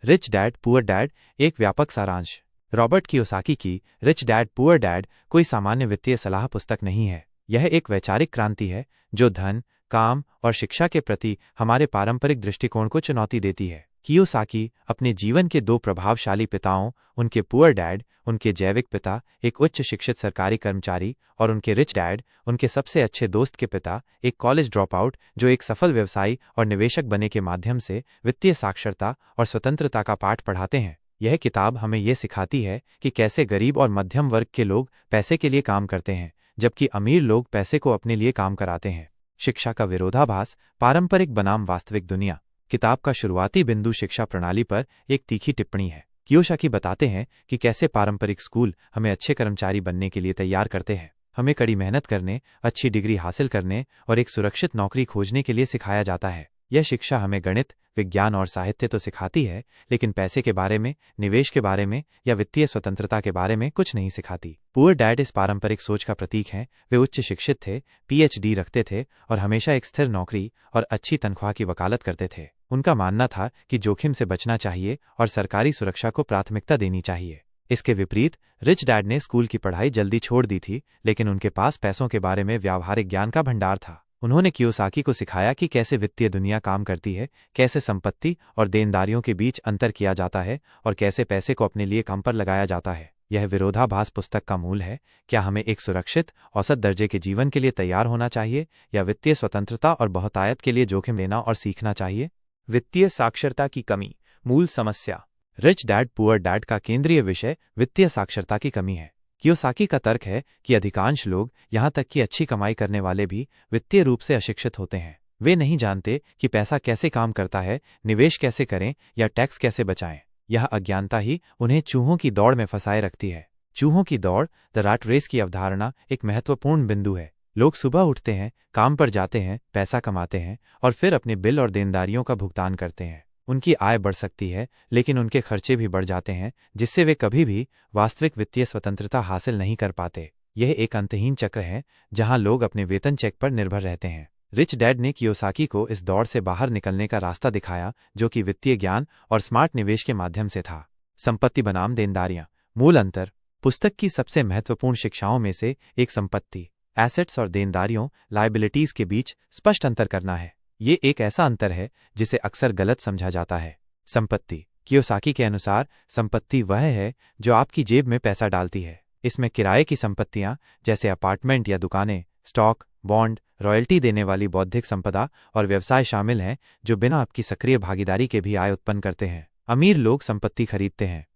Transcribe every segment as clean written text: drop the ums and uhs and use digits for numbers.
Rich dad poor dad एक व्यापक सारांश। रॉबर्ट कियोसाकी की रिच डैड पुअर डैड कोई सामान्य वित्तीय सलाह पुस्तक नहीं है। यह एक वैचारिक क्रांति है जो धन, काम और शिक्षा के प्रति हमारे पारंपरिक दृष्टिकोण को चुनौती देती है। कियोसाकी अपने जीवन के दो प्रभावशाली पिताओं, उनके पुअर डैड, उनके जैविक पिता, एक उच्च शिक्षित सरकारी कर्मचारी, और उनके रिच डैड, उनके सबसे अच्छे दोस्त के पिता, एक कॉलेज ड्रॉप आउट जो एक सफल व्यवसायी और निवेशक बने के माध्यम से वित्तीय साक्षरता और स्वतंत्रता का पाठ पढ़ाते हैं। यह किताब हमें यह सिखाती है कि कैसे गरीब और मध्यम वर्ग के लोग पैसे के लिए काम करते हैं, जबकि अमीर लोग पैसे को अपने लिए काम कराते हैं। शिक्षा का विरोधाभास, पारंपरिक बनाम वास्तविक दुनिया। किताब का शुरुआती बिंदु शिक्षा प्रणाली पर एक तीखी टिप्पणी है। कियोसाकी बताते हैं कि कैसे पारंपरिक स्कूल हमें अच्छे कर्मचारी बनने के लिए तैयार करते हैं। हमें कड़ी मेहनत करने, अच्छी डिग्री हासिल करने और एक सुरक्षित नौकरी खोजने के लिए सिखाया जाता है। यह शिक्षा हमें गणित, विज्ञान और साहित्य तो सिखाती है, लेकिन पैसे के बारे में, निवेश के बारे में या वित्तीय स्वतंत्रता के बारे में कुछ नहीं सिखाती। पुअर डैड इस पारंपरिक सोच का प्रतीक हैं। वे उच्च शिक्षित थे, PhD रखते थे और हमेशा एक स्थिर नौकरी और अच्छी तनख्वाह की वकालत करते थे। उनका मानना था कि जोखिम से बचना चाहिए और सरकारी सुरक्षा को प्राथमिकता देनी चाहिए। इसके विपरीत रिच डैड ने स्कूल की पढ़ाई जल्दी छोड़ दी थी, लेकिन उनके पास पैसों के बारे में व्यावहारिक ज्ञान का भंडार था। उन्होंने कियोसाकी को सिखाया कि कैसे वित्तीय दुनिया काम करती है, कैसे संपत्ति और देनदारियों के बीच अंतर किया जाता है और कैसे पैसे को अपने लिए काम पर लगाया जाता है। यह विरोधाभास पुस्तक का मूल है। क्या हमें एक सुरक्षित, औसत दर्जे के जीवन के लिए तैयार होना चाहिए या वित्तीय स्वतंत्रता और बहुतायत के लिए जोखिम लेना और सीखना चाहिए? वित्तीय साक्षरता की कमी, मूल समस्या। रिच डैड पुअर डैड का केंद्रीय विषय वित्तीय साक्षरता की कमी है। कियोसाकी का तर्क है कि अधिकांश लोग, यहां तक कि अच्छी कमाई करने वाले भी, वित्तीय रूप से अशिक्षित होते हैं। वे नहीं जानते कि पैसा कैसे काम करता है, निवेश कैसे करें या टैक्स कैसे बचाएं। यह अज्ञानता ही उन्हें चूहों की दौड़ में फंसाए रखती है। चूहों की दौड़, द रैट रेस की अवधारणा एक महत्वपूर्ण बिंदु है। लोग सुबह उठते हैं, काम पर जाते हैं, पैसा कमाते हैं और फिर अपने बिल और देनदारियों का भुगतान करते हैं। उनकी आय बढ़ सकती है, लेकिन उनके खर्चे भी बढ़ जाते हैं, जिससे वे कभी भी वास्तविक वित्तीय स्वतंत्रता हासिल नहीं कर पाते। यह एक अंतहीन चक्र है जहां लोग अपने वेतन चेक पर निर्भर रहते हैं। रिच डैड ने कियोसाकी को इस दौड़ से बाहर निकलने का रास्ता दिखाया, जो कि वित्तीय ज्ञान और स्मार्ट निवेश के माध्यम से था। संपत्ति बनाम देनदारियां। मूल अंतर। पुस्तक की सबसे महत्वपूर्ण शिक्षाओं में से एक संपत्ति, एसेट्स और देनदारियों, लायबिलिटीज के बीच स्पष्ट अंतर करना है। ये एक ऐसा अंतर है जिसे अक्सर गलत समझा जाता है। संपत्ति। कियोसाकी के अनुसार संपत्ति वह है जो आपकी जेब में पैसा डालती है। इसमें किराए की संपत्तियां जैसे अपार्टमेंट या दुकानें, स्टॉक, बॉन्ड, रॉयल्टी देने वाली बौद्धिक संपदा और व्यवसाय शामिल हैं जो बिना आपकी सक्रिय भागीदारी के भी आय उत्पन्न करते हैं। अमीर लोग संपत्ति खरीदते हैं।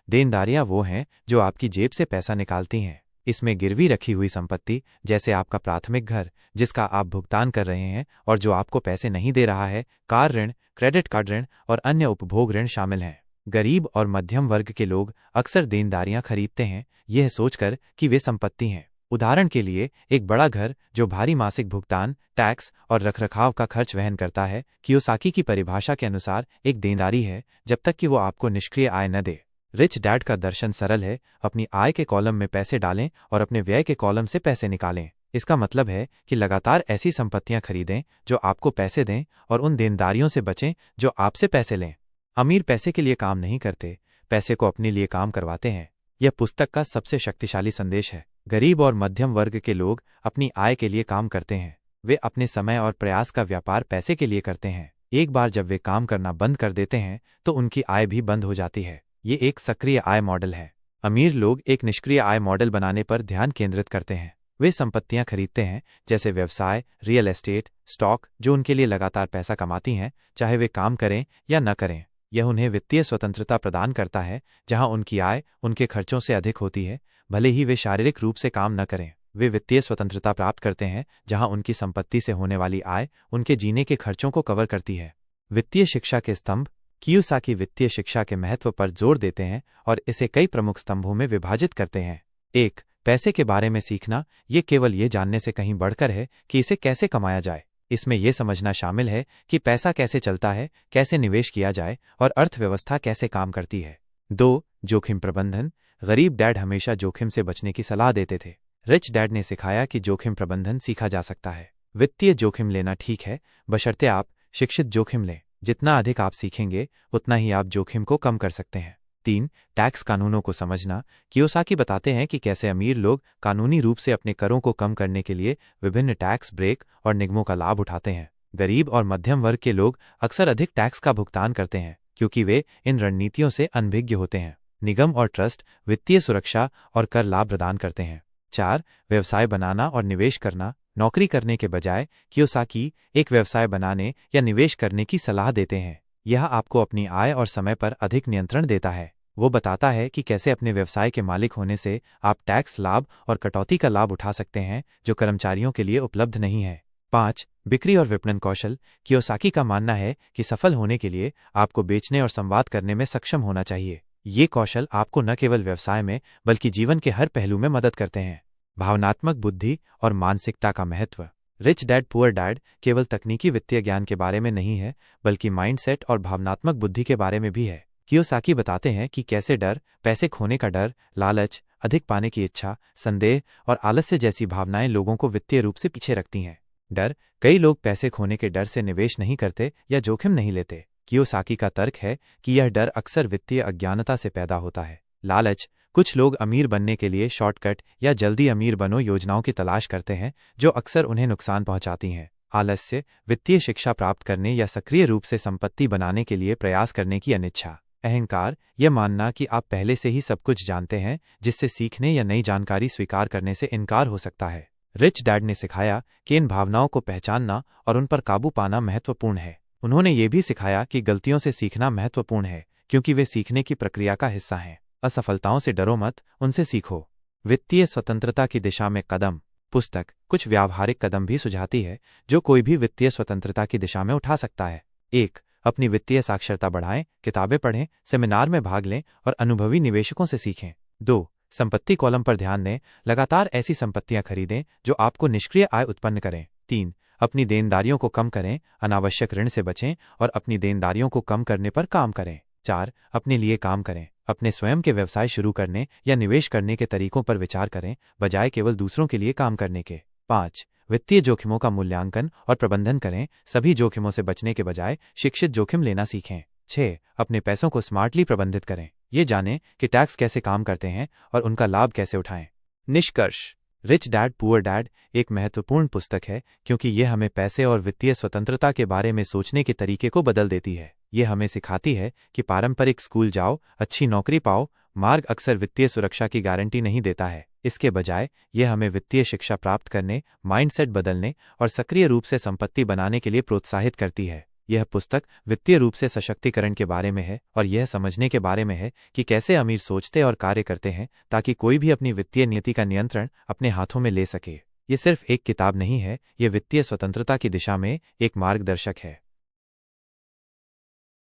देनदारियां वो हैं जो आपकी जेब से पैसा निकालती हैं। इसमें गिरवी रखी हुई संपत्ति जैसे आपका प्राथमिक घर, जिसका आप भुगतान कर रहे हैं और जो आपको पैसे नहीं दे रहा है, कार ऋण, क्रेडिट कार्ड ऋण और अन्य उपभोग ऋण शामिल हैं। गरीब और मध्यम वर्ग के लोग अक्सर देनदारियां खरीदते हैं, यह सोचकर कि वे संपत्ति हैं। उदाहरण के लिए, एक बड़ा घर जो भारी मासिक भुगतान, टैक्स और रखरखाव का खर्च वहन करता है, कियोसाकी की परिभाषा के अनुसार एक देनदारी है, जब तक कि वो आपको निष्क्रिय आय न दे। रिच डैड का दर्शन सरल है, अपनी आय के कॉलम में पैसे डालें और अपने व्यय के कॉलम से पैसे निकालें। इसका मतलब है कि लगातार ऐसी संपत्तियां खरीदें जो आपको पैसे दें और उन देनदारियों से बचें जो आपसे पैसे लें। अमीर पैसे के लिए काम नहीं करते, पैसे को अपने लिए काम करवाते हैं। यह पुस्तक का सबसे शक्तिशाली संदेश है। गरीब और मध्यम वर्ग के लोग अपनी आय के लिए काम करते हैं। वे अपने समय और प्रयास का व्यापार पैसे के लिए करते हैं। एक बार जब वे काम करना बंद कर देते हैं तो उनकी आय भी बंद हो जाती है। ये एक सक्रिय आय मॉडल है। अमीर लोग एक निष्क्रिय आय मॉडल बनाने पर ध्यान केंद्रित करते हैं। वे संपत्तियां खरीदते हैं जैसे व्यवसाय, रियल एस्टेट, स्टॉक, जो उनके लिए लगातार पैसा कमाती हैं, चाहे वे काम करें या न करें। यह उन्हें वित्तीय स्वतंत्रता प्रदान करता है, जहां उनकी आय उनके खर्चों से अधिक होती है, भले ही वे शारीरिक रूप से काम न करें। वे वित्तीय स्वतंत्रता प्राप्त करते हैं जहां उनकी संपत्ति से होने वाली आय उनके जीने के खर्चों को कवर करती है। वित्तीय शिक्षा के स्तंभ। कियोसाकी वित्तीय शिक्षा के महत्व पर जोर देते हैं और इसे कई प्रमुख स्तंभों में विभाजित करते हैं। 1. पैसे के बारे में सीखना। ये केवल ये जानने से कहीं बढ़कर है कि इसे कैसे कमाया जाए। इसमें यह समझना शामिल है कि पैसा कैसे चलता है, कैसे निवेश किया जाए और अर्थव्यवस्था कैसे काम करती है। 2. जोखिम प्रबंधन। गरीब डैड हमेशा जोखिम से बचने की सलाह देते थे। रिच डैड ने सिखाया कि जोखिम प्रबंधन सीखा जा सकता है। वित्तीय जोखिम लेना ठीक है, बशर्ते आप शिक्षित जोखिम लें। जितना अधिक आप सीखेंगे उतना ही आप जोखिम को कम कर सकते हैं। 3. टैक्स कानूनों को समझना। कियोसाकी बताते हैं कि कैसे अमीर लोग कानूनी रूप से अपने करों को कम करने के लिए विभिन्न टैक्स ब्रेक और निगमों का लाभ उठाते हैं। गरीब और मध्यम वर्ग के लोग अक्सर अधिक टैक्स का भुगतान करते हैं क्योंकि वे इन रणनीतियों से अनभिज्ञ होते हैं। निगम और ट्रस्ट वित्तीय सुरक्षा और कर लाभ प्रदान करते हैं। 4. व्यवसाय बनाना और निवेश करना। नौकरी करने के बजाय कियोसाकी एक व्यवसाय बनाने या निवेश करने की सलाह देते हैं। यह आपको अपनी आय और समय पर अधिक नियंत्रण देता है। वो बताता है कि कैसे अपने व्यवसाय के मालिक होने से आप टैक्स लाभ और कटौती का लाभ उठा सकते हैं जो कर्मचारियों के लिए उपलब्ध नहीं है। 5. बिक्री और विपणन कौशल। कियोसाकी का मानना है कि सफल होने के लिए आपको बेचने और संवाद करने में सक्षम होना चाहिए। ये कौशल आपको न केवल व्यवसाय में बल्कि जीवन के हर पहलू में मदद करते हैं। भावनात्मक बुद्धि और मानसिकता का महत्व। रिच डैड पुअर डैड केवल तकनीकी वित्तीय ज्ञान के बारे में नहीं है बल्कि माइंडसेट और भावनात्मक बुद्धि के बारे में भी है। कियोसाकी बताते हैं कि कैसे डर, पैसे खोने का डर, लालच, अधिक पाने की इच्छा, संदेह और आलस्य जैसी भावनाएं लोगों को वित्तीय रूप से पीछे रखती हैं। डर। कई लोग पैसे खोने के डर से निवेश नहीं करते या जोखिम नहीं लेते। कियोसाकी का तर्क है कि यह डर अक्सर वित्तीय अज्ञानता से पैदा होता है। लालच। कुछ लोग अमीर बनने के लिए शॉर्टकट या जल्दी अमीर बनो योजनाओं की तलाश करते हैं जो अक्सर उन्हें नुकसान पहुंचाती हैं। आलस्य। वित्तीय शिक्षा प्राप्त करने या सक्रिय रूप से संपत्ति बनाने के लिए प्रयास करने की अनिच्छा। अहंकार। यह मानना कि आप पहले से ही सब कुछ जानते हैं जिससे सीखने या नई जानकारी स्वीकार करने से इनकार हो सकता है। रिच डैड ने सिखाया कि इन भावनाओं को पहचानना और उन पर काबू पाना महत्वपूर्ण है। उन्होंने ये भी सिखाया कि गलतियों से सीखना महत्वपूर्ण है क्योंकि वे सीखने की प्रक्रिया का हिस्सा हैं। असफलताओं से डरो मत, उनसे सीखो। वित्तीय स्वतंत्रता की दिशा में कदम। पुस्तक कुछ व्यावहारिक कदम भी सुझाती है जो कोई भी वित्तीय स्वतंत्रता की दिशा में उठा सकता है। 1. अपनी वित्तीय साक्षरता बढ़ाएं, किताबें पढ़ें, सेमिनार में भाग लें और अनुभवी निवेशकों से सीखें। 2. संपत्ति कॉलम पर ध्यान दें, लगातार ऐसी संपत्तियां खरीदें जो आपको निष्क्रिय आय उत्पन्न करें। 3. अपनी देनदारियों को कम करें, अनावश्यक ऋण से बचें और अपनी देनदारियों को कम करने पर काम करें। 4. अपने लिए काम करें, अपने स्वयं के व्यवसाय शुरू करने या निवेश करने के तरीकों पर विचार करें बजाय केवल दूसरों के लिए काम करने के। 5. वित्तीय जोखिमों का मूल्यांकन और प्रबंधन करें, सभी जोखिमों से बचने के बजाय शिक्षित जोखिम लेना सीखें। 6. अपने पैसों को स्मार्टली प्रबंधित करें, ये जानें कि टैक्स कैसे काम करते हैं और उनका लाभ कैसे उठाएं। निष्कर्ष। रिच डैड पुअर डैड एक महत्वपूर्ण पुस्तक है क्योंकि यह हमें पैसे और वित्तीय स्वतंत्रता के बारे में सोचने के तरीके को बदल देती है। यह हमें सिखाती है कि पारंपरिक स्कूल जाओ, अच्छी नौकरी पाओ मार्ग अक्सर वित्तीय सुरक्षा की गारंटी नहीं देता है। इसके बजाय यह हमें वित्तीय शिक्षा प्राप्त करने, माइंडसेट बदलने और सक्रिय रूप से संपत्ति बनाने के लिए प्रोत्साहित करती है। यह पुस्तक वित्तीय रूप से सशक्तिकरण के बारे में है और यह समझने के बारे में है कि कैसे अमीर सोचते और कार्य करते हैं ताकि कोई भी अपनी वित्तीय नीति का नियंत्रण अपने हाथों में ले सके। ये सिर्फ एक किताब नहीं है, यह वित्तीय स्वतंत्रता की दिशा में एक मार्गदर्शक है।